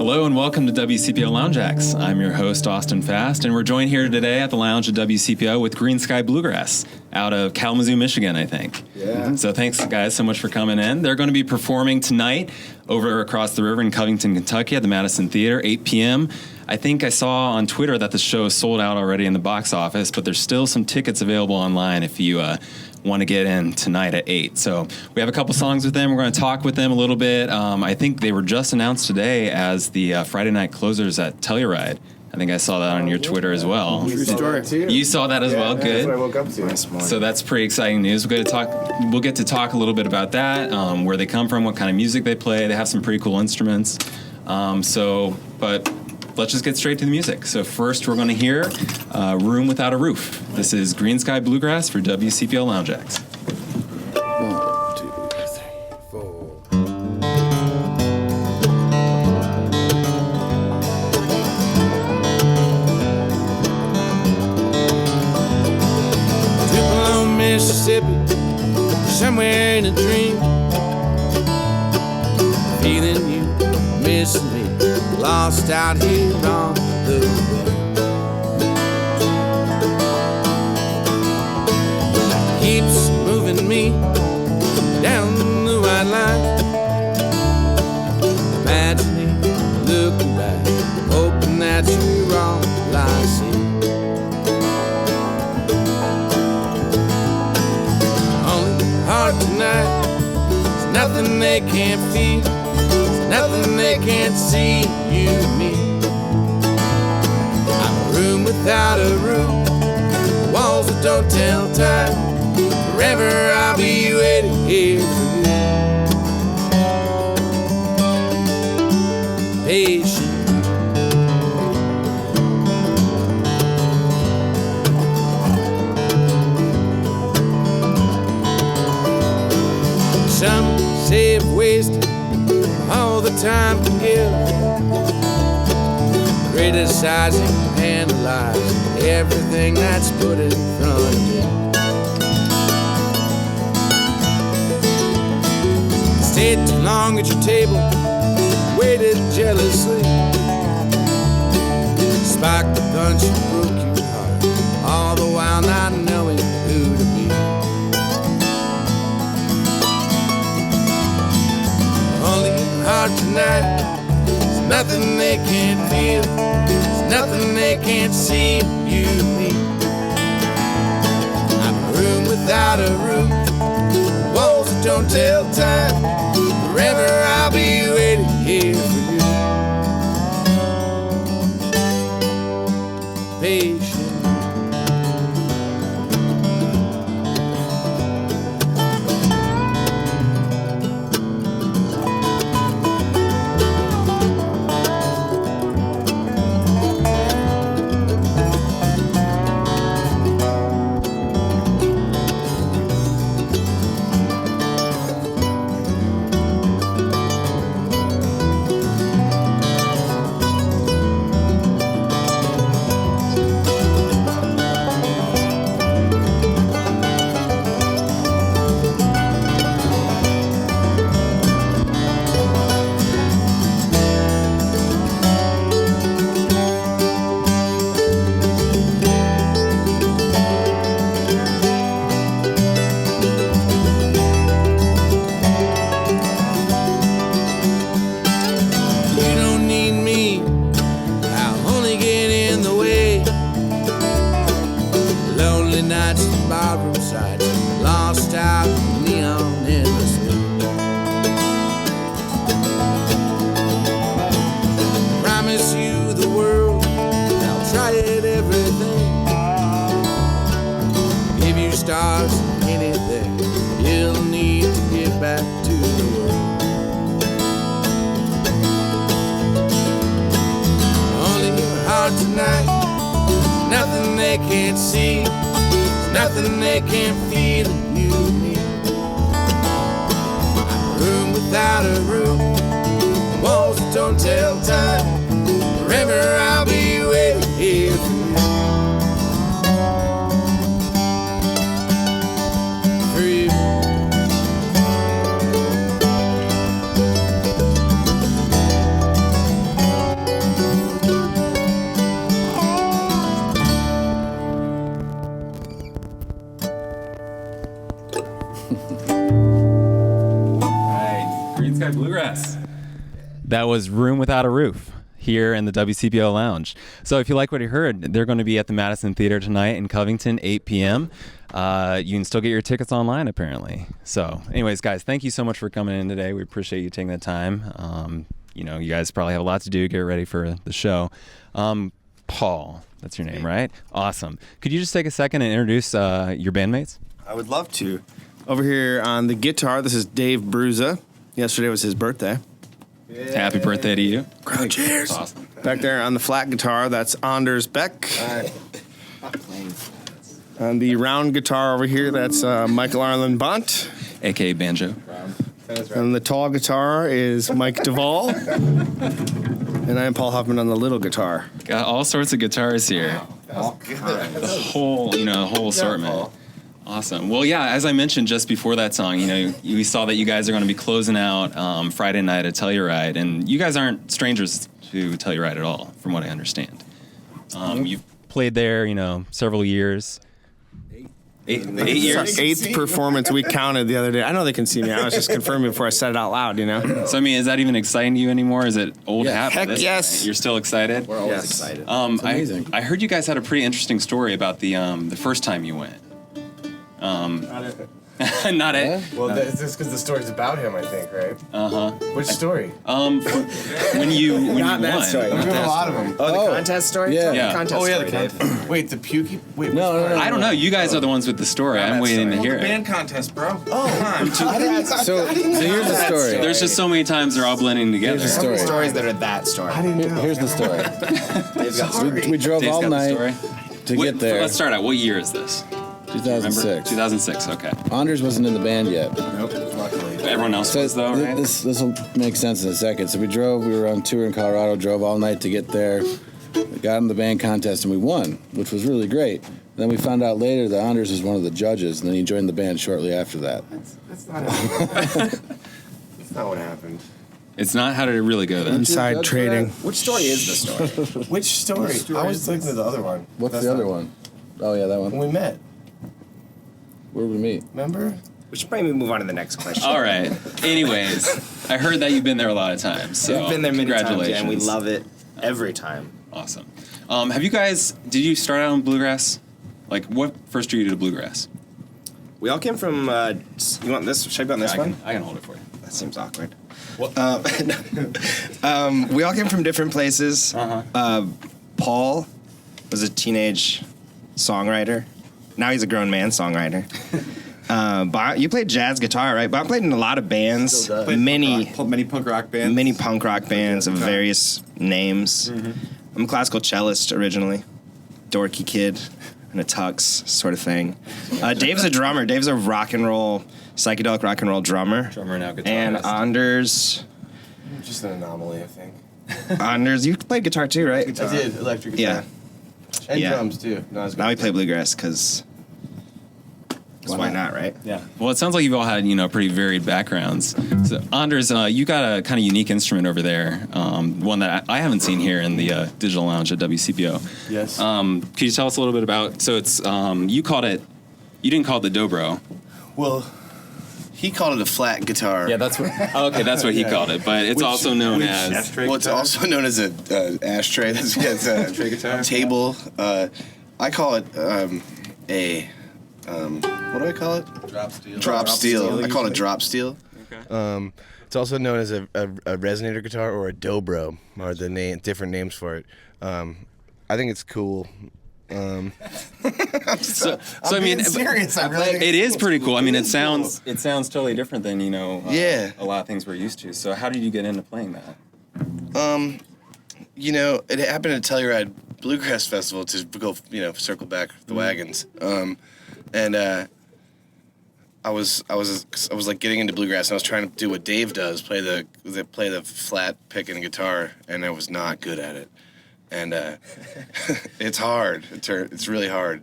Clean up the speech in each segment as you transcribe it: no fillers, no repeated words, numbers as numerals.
Hello and welcome to WCPO Lounge Acts. I'm your host, Austin Fast, and we're joined here today at the lounge at WCPO with Greensky Bluegrass out of Kalamazoo, Michigan, I think. Yeah. So thanks, guys, so much for coming in. They're going to be performing tonight over across the river in Covington, Kentucky at the Madison Theater, 8 p.m. I think I saw on Twitter that the show is sold out already in the box office, but there's still some tickets available online if you want to get in tonight at 8. So we have a couple songs with them. We're going to talk with them a little bit. I think they were just announced today as the Friday night closers at Telluride. I think I saw that on your Twitter as well. True story. You saw that as well? Good. That's what I woke up to this morning. So that's pretty exciting news. We'll get to talk a little bit about that, where they come from, what kind of music they play. They have some pretty cool instruments. But let's just get straight to the music. So first we're going to hear Room Without a Roof. This is Greensky Bluegrass for WCPO Lounge Acts. 1, 2, 3, 4. Tupelo, Mississippi, somewhere in a dream, feeling you, missing me. Lost out here on the road. Keeps moving me down the white line. Imagining, looking back, hoping that you're all I see. Only heart tonight, there's nothing they can't feel. Nothing they can't see, you and me. I'm a room without a roof, walls that don't tell time. Forever I'll be waiting here for you. Patient. Some say I've wasted all the time can give, criticizing, analyzing everything that's put in front of me. Stayed too long at your table, waited jealously, spiked the punch and broke your heart, all the while not knowing who to be. Only heart tonight, there's nothing they can't feel, there's nothing they can't see, you and me. I'm a room without a roof, walls that don't tell time. Forever I'll be waiting here for you. Patient. Nothing they can't feel in you and me. I'm a room without a roof, walls that don't tell time. Forever I'll be waiting here for you. For you. That was Room Without a Roof here in the WCPO Lounge. So if you like what you heard, they're going to be at the Madison Theater tonight in Covington, 8 p.m. You can still get your tickets online, apparently. So anyways, guys, thank you so much for coming in today. We appreciate you taking the time. You guys probably have a lot to do. Get ready for the show. Paul, that's your name, right? Awesome. Could you just take a second and introduce your bandmates? I would love to. Over here on the guitar, this is Dave Bruza. Yesterday was his birthday. Yeah. Happy birthday to you. Cheers. Awesome. Back there on the flat guitar, that's Anders Beck. On the round guitar over here, that's Michael Arlen Bunt. A.K.A. Banjo. On the tall guitar is Mike Duvall. And I am Paul Hoffman on the little guitar. Got all sorts of guitars here. The whole assortment. Awesome. Well, yeah, as I mentioned just before that song, we saw that you guys are going to be closing out Friday night at Telluride, and you guys aren't strangers to Telluride at all, from what I understand. You've played there, several years. Eight years? Eighth performance we counted the other day. I know they can see me. I was just confirming before I said it out loud, So, is that even exciting to you anymore? Is it old hat? Heck yes. You're still excited? We're always excited. It's amazing. I heard you guys had a pretty interesting story about the first time you went. Not it. Well, it's just because the story's about him, I think, right? Which story? When you Not won. that story. We have a lot of them. Oh, the contest story? Yeah. Yeah. The contest story, Dave. Wait, the pukey? Wait, No. I don't know. You guys are the ones with the story. I'm waiting to hear it. Band contest, bro. So here's the story. There's just so many times they're all blending together. Here's the story. Stories that are that story. Here's the story. We drove Dave's all got the night story. to get there. Let's start out. What year is this? 2006. 2006. Okay. Anders wasn't in the band yet. Nope, luckily. Everyone else was though, right? This will make sense in a second. So we were on tour in Colorado, drove all night to get there. We got in the band contest and we won, which was really great. Then we found out later that Anders was one of the judges, and then he joined the band shortly after that. That's not That's not what happened. It's not. How did it really go then? Inside trading. Which story is the story? Which story? I was thinking of the other one. What's the other one? Oh, yeah, that When one. we met. Where did we meet? Remember? We should probably move on to the next question. All right. Anyways, I heard that you've been there a lot of times. So We've been there many times, congratulations. and we love it every time. Awesome. Have you guys? Did you start out in bluegrass? Like, what first drew you to bluegrass? We all came from. You want this? Should I be on this one? I can hold it for you. That seems awkward. We all came from different places. Paul was a teenage songwriter. Now he's a grown man songwriter. But you played jazz guitar, right? But I played in a lot of bands, many punk rock bands. many punk rock bands of various names. I'm a classical cellist originally, dorky kid in a tux sort of thing. Dave's a drummer. Dave's a psychedelic rock and roll drummer. Drummer now guitarist. And Anders, Just an anomaly, I think. Anders, you played guitar too, right? I did, electric guitar. Yeah. And Yeah. drums, too. Not as good. Now we play bluegrass because why not, right? Yeah. Well, it sounds like you've all had, pretty varied backgrounds. So, Anders, you got a kind of unique instrument over there, one that I haven't seen here in the Digital Lounge at WCPO. Yes. Could you tell us a little bit about? So it's you didn't call it the dobro. Well, He called it a flat guitar. Yeah, that's what. Oh, okay, that's what he called it, but it's also known as. Well, it's also known as a ashtray. That's a guitar? table. I call it a what do I call it? drop steel. Drop steel. I call it drop steel. It's also known as a resonator guitar or a dobro, are the different names for it. I think it's cool. So I mean, serious. I really think it is pretty cool. I mean, it sounds totally different than Yeah. a lot of things we're used to. So how did you get into playing that? It happened at Telluride Bluegrass Festival to go, circle back the wagons. I was like getting into bluegrass, and I was trying to do what Dave does, play the flat picking guitar, and I was not good at it. And it's hard. It's really hard.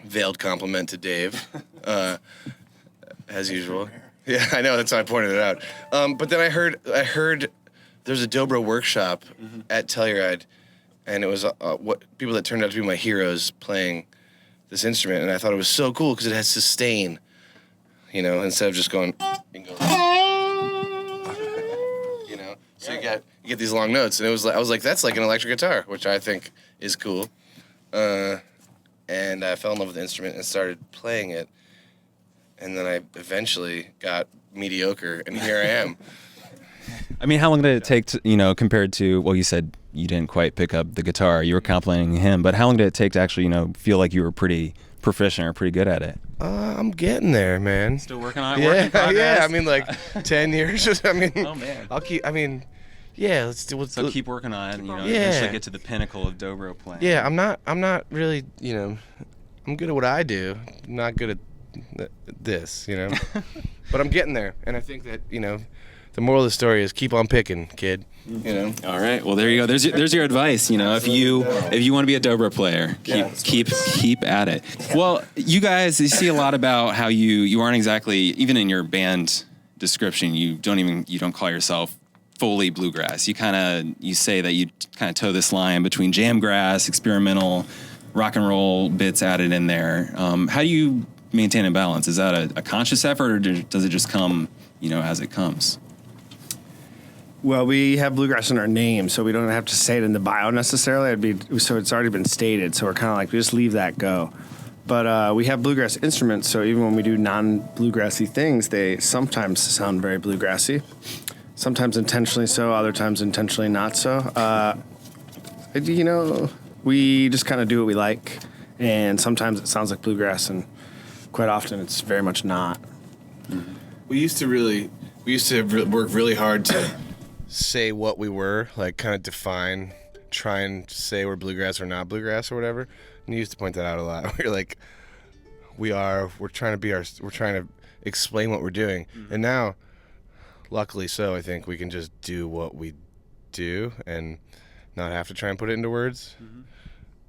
Veiled compliment to Dave, as usual. Yeah, I know. That's why I pointed it out. But then I heard there's a dobro workshop at Telluride, and it was what people that turned out to be my heroes playing this instrument, and I thought it was so cool because it has sustain, instead of just going. So you get these long notes, and I was like, that's like an electric guitar, which I think is cool. And I fell in love with the instrument and started playing it, and then I eventually got mediocre, and here I am. I mean, how long did it take to, compared to, well, you said you didn't quite pick up the guitar, you were complimenting him, but how long did it take to actually, feel like you were pretty proficient or pretty good at it? I'm getting there, man. Still working on it? Work in progress? Yeah, I mean, like 10 years. I mean, oh, man. Let's do it. So keep working on it, and, eventually get to the pinnacle of dobro playing. Yeah, I'm not really, I'm good at what I do, not good at this, But I'm getting there, and I think that, the moral of the story is keep on picking, kid. All right. Well, there you go. There's your advice. If you want to be a dobro player, keep at it. Well, you guys, you see a lot about how you aren't exactly, even in your band description, you don't call yourself fully bluegrass. You say that you kind of toe this line between jamgrass, experimental, rock and roll bits added in there. How do you maintain a balance? Is that a conscious effort, or does it just come, as it comes? Well, we have bluegrass in our name, so we don't have to say it in the bio necessarily. So it's already been stated, so we're kind of like, we just leave that go. But we have bluegrass instruments, so even when we do non-bluegrassy things, they sometimes sound very bluegrassy. Sometimes intentionally so, other times intentionally not so. We just kind of do what we like, and sometimes it sounds like bluegrass, and quite often it's very much not. Mm-hmm. We used to work really hard to say what we were, like kind of define, try and say we're bluegrass or not bluegrass or whatever. And you used to point that out a lot. We're like, we're trying to explain what we're doing. Mm-hmm. And now, luckily so, I think we can just do what we do and not have to try and put it into words, mm-hmm.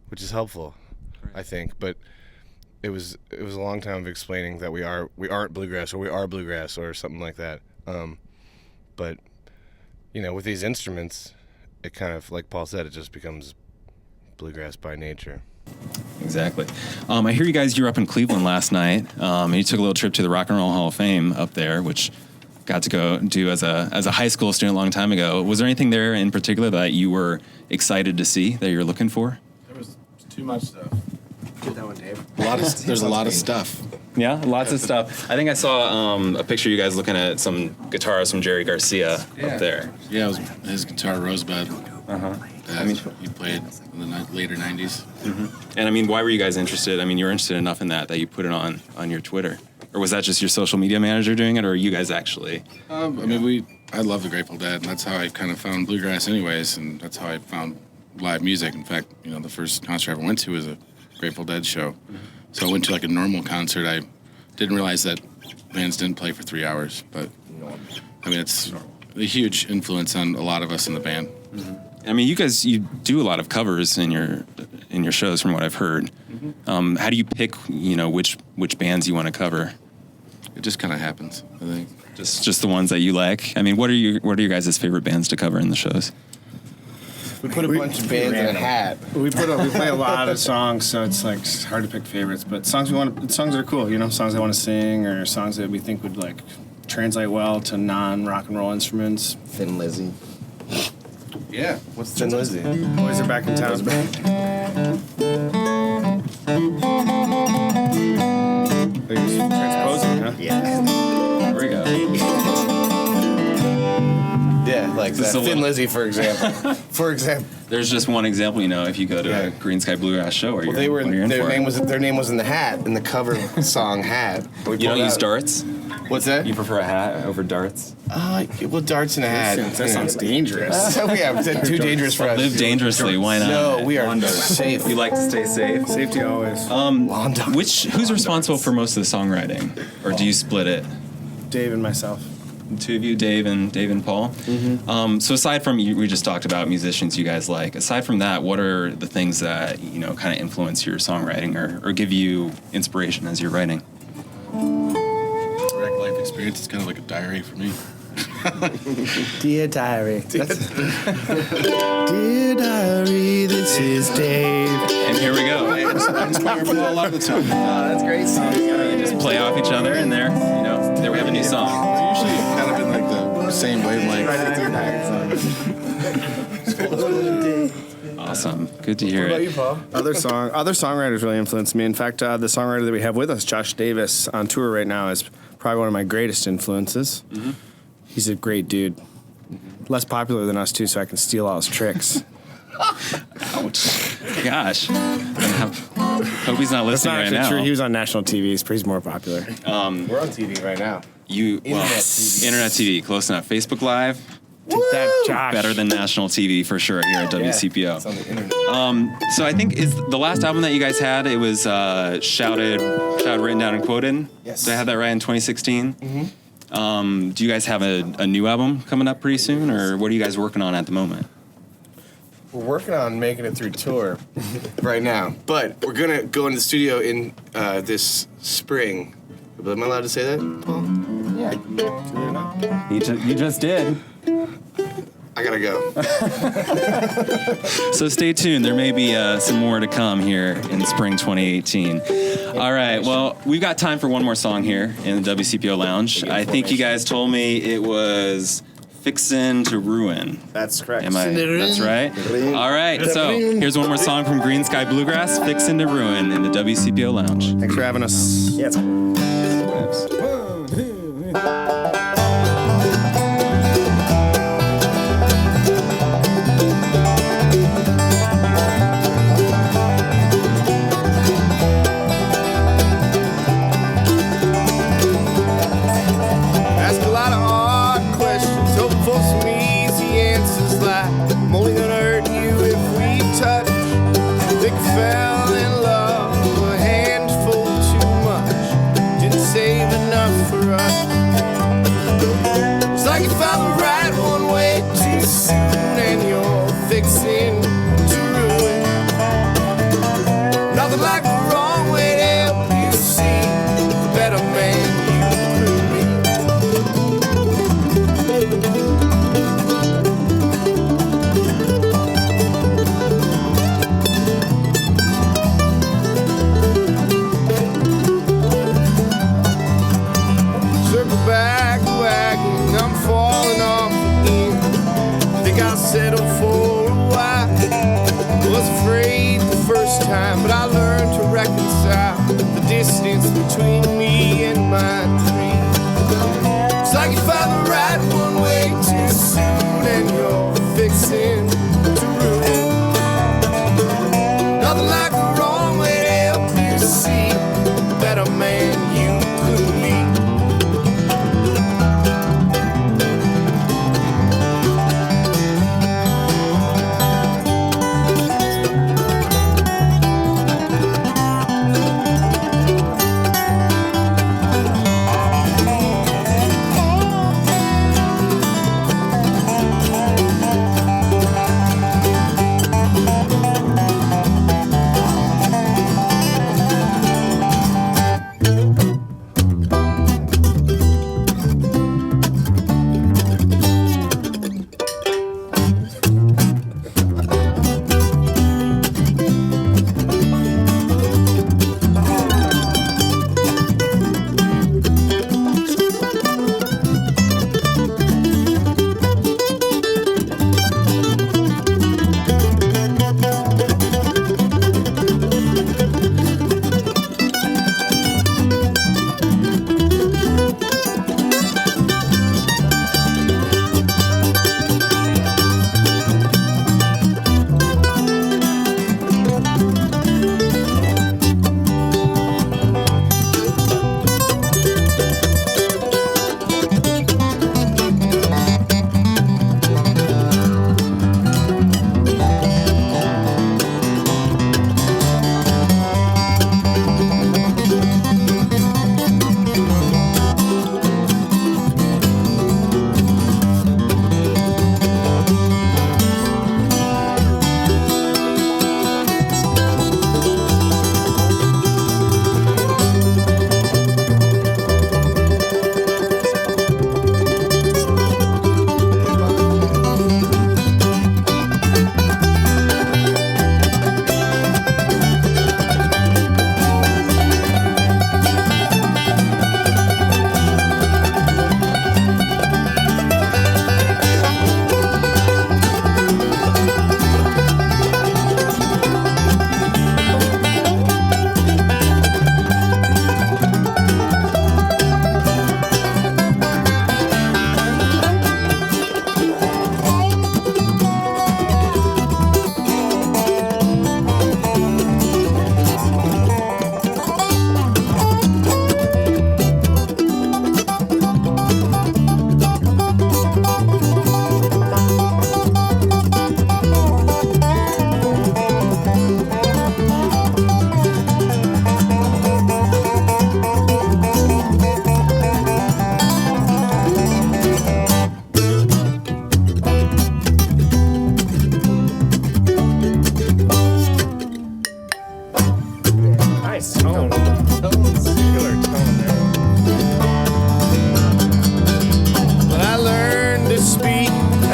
which is helpful, right. I think. But it was a long time of explaining that we aren't bluegrass or we are bluegrass or something like that. But with these instruments, it kind of, like Paul said, it just becomes bluegrass by nature. Exactly. I hear you guys were up in Cleveland last night, and you took a little trip to the Rock and Roll Hall of Fame up there, which got to go do as a high school student a long time ago. Was there anything there in particular that you were excited to see, that you're looking for? There was too much stuff. Get that one, Dave. There's a lot of stuff. Yeah, lots of stuff. I think I saw a picture of you guys looking at some guitars from Jerry Garcia up there. Yeah, it was his guitar Rosebud. Uh-huh. He played in the later 90s. Mm-hmm. And why were you guys interested? You were interested enough in that you put it on your Twitter. Or was that just your social media manager doing it, or you guys actually? I love the Grateful Dead, and that's how I kind of found bluegrass anyways, and that's how I found live music. In fact, the first concert I ever went to was a Grateful Dead show. Mm-hmm. So I went to like a normal concert. I didn't realize that bands didn't play for 3 hours, but it's a huge influence on a lot of us in the band. Mm-hmm. You do a lot of covers in your shows, from what I've heard. Mm-hmm. How do you pick, which bands you want to cover? It just kind of happens, I think. Just the ones that you like. What are your guys' favorite bands to cover in the shows? We put a bunch of bands in a hat. We play a lot of songs, so it's hard to pick favorites. But songs songs that are cool, songs I want to sing, or songs that we think would translate well to non-rock and roll instruments. Thin Lizzy. Yeah. What's Thin Lizzy? Boys Are Back in Town. Transposing, huh? Yeah. There we go. Yeah, like that. Thin Lizzy, for example. There's just one example, if you go to a Greensky Bluegrass show, or their name was in the hat, in the cover song hat. You don't use darts? What's that? You prefer a hat over darts? Darts in a hat. That sounds dangerous. Yeah, too dangerous for us. Live dangerously. Why not? No, we are safe. You like to stay safe? Safety always. Who's responsible for most of the songwriting, or do you split it? Dave and myself. The two of you, Dave and Paul. Mm-hmm. So aside from, we just talked about musicians you guys like. Aside from that, what are the things that kind of influence your songwriting or give you inspiration as you're writing? Direct life experience is kind of like a diary for me. Dear diary. Dear diary, this is Dave. And here we go. I inspire Paul a lot of the time. That's great. You just play off each other, and there we have a new song. We're usually kind of in like the same wavelength. Awesome. Good to hear What about it. you, Paul? Other songwriters really influenced me. In fact, the songwriter that we have with us, Josh Davis, on tour right now, is probably one of my greatest influences. Mm-hmm. He's a great dude. Less popular than us, too, so I can steal all his tricks. Ouch. Gosh. Hope he's not That's listening not right actually now. true. He was on national TV. He's more popular. We're on TV right now. Internet TV. Internet TV, close enough. Facebook Live, Take that, Josh. better than national TV for sure here at WCPO. It's on the internet. So I think is the last album that you guys had. It was shouted, written down, and quoted. Yes. Did I have that right in 2016? Mm-hmm. Do you guys have a new album coming up pretty soon, or what are you guys working on at the moment? We're working on making it through tour right now, but we're gonna go into the studio in this spring. Am I allowed to say that, Paul? You just did. I gotta go. So stay tuned. There may be some more to come here in spring 2018. All right. Well, we've got time for one more song here in the WCPO Lounge. I think you guys told me it was Fixin to Ruin. That's correct. That's right? All right. So here's one more song from Greensky Bluegrass, Fixin to Ruin in the WCPO Lounge. Thanks for having us. Yeah, it's Ask a lot of hard questions, hoping for some easy answers like I'm only gonna hurt you if we touch. Think I fell in love, a handful too much. Didn't save enough for us. It's like you found the right one way too soon, and you're fixing to ruin. Nothing like the wrong way to help you see the better man you could be. Circle back the wagon, I'm falling off again. Think I'll settle for a while. Was afraid the first time, but I learned to reconcile the distance between me and my dream. It's like you found the right one way too soon, and you're fixing to ruin. Nothing like the wrong way to help you see the better man you could be.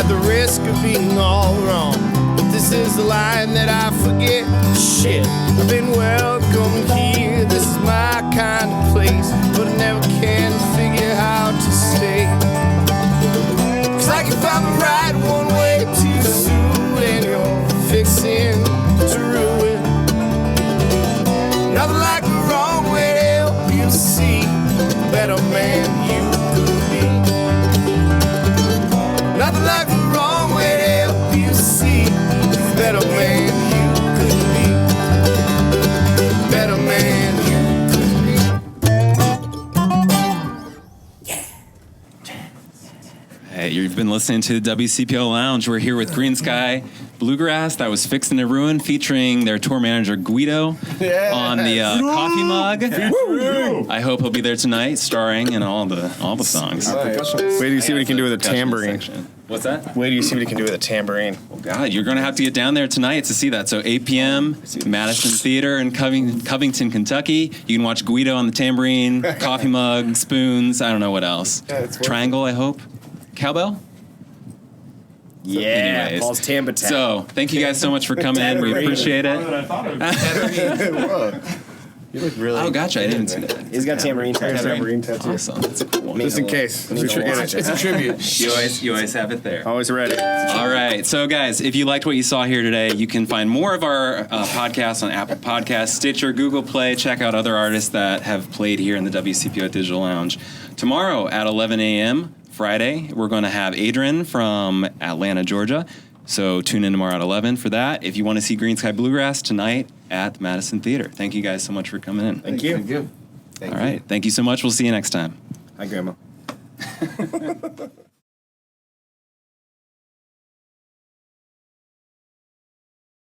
at the risk of being all wrong. But this is the line that I forget. Shit, I've been welcomed here. This is my kind of place, but I never can figure how to stay. 'Cause like if I'm right one way too soon, and you're fixing to ruin. Nothing like the wrong way to help you see the better man you could be. Nothing like the wrong way to help you see the better man you could be. Better man you could be. Hey, you've been listening to the WCPO Lounge. We're here with Greensky Bluegrass. That was Fixin to Ruin, featuring their tour manager Guido on the coffee mug. I hope he'll be there tonight, starring in all the songs. Wait till you see what he can do with a tambourine. What's that? Wait till you see what he can do with a tambourine. Oh God, you're going to have to get down there tonight to see that. So 8 p.m. Madison Theater in Covington, Kentucky. You can watch Guido on the tambourine, coffee mug, spoons. I don't know what else. Triangle, I hope. Cowbell? Yeah, anyways. Paul's Tamba Tap. So, thank you guys so much for coming in. We appreciate it. You look really. Oh, gotcha. I didn't see that. He's got tambourine tattoo. Awesome. That's cool. Just in case. It's a tribute. You always have it there. Always ready. All right. So, guys, if you liked what you saw here today, you can find more of our podcasts on Apple Podcasts, Stitcher, Google Play. Check out other artists that have played here in the WCPO Digital Lounge. Tomorrow at 11 a.m., Friday, we're going to have Adrian from Atlanta, Georgia. So tune in tomorrow at 11 for that. If you want to see Greensky Bluegrass tonight at the Madison Theater. Thank you guys so much for coming in. Thank you. All right. Thank you so much. We'll see you next time. Hi, Grandma.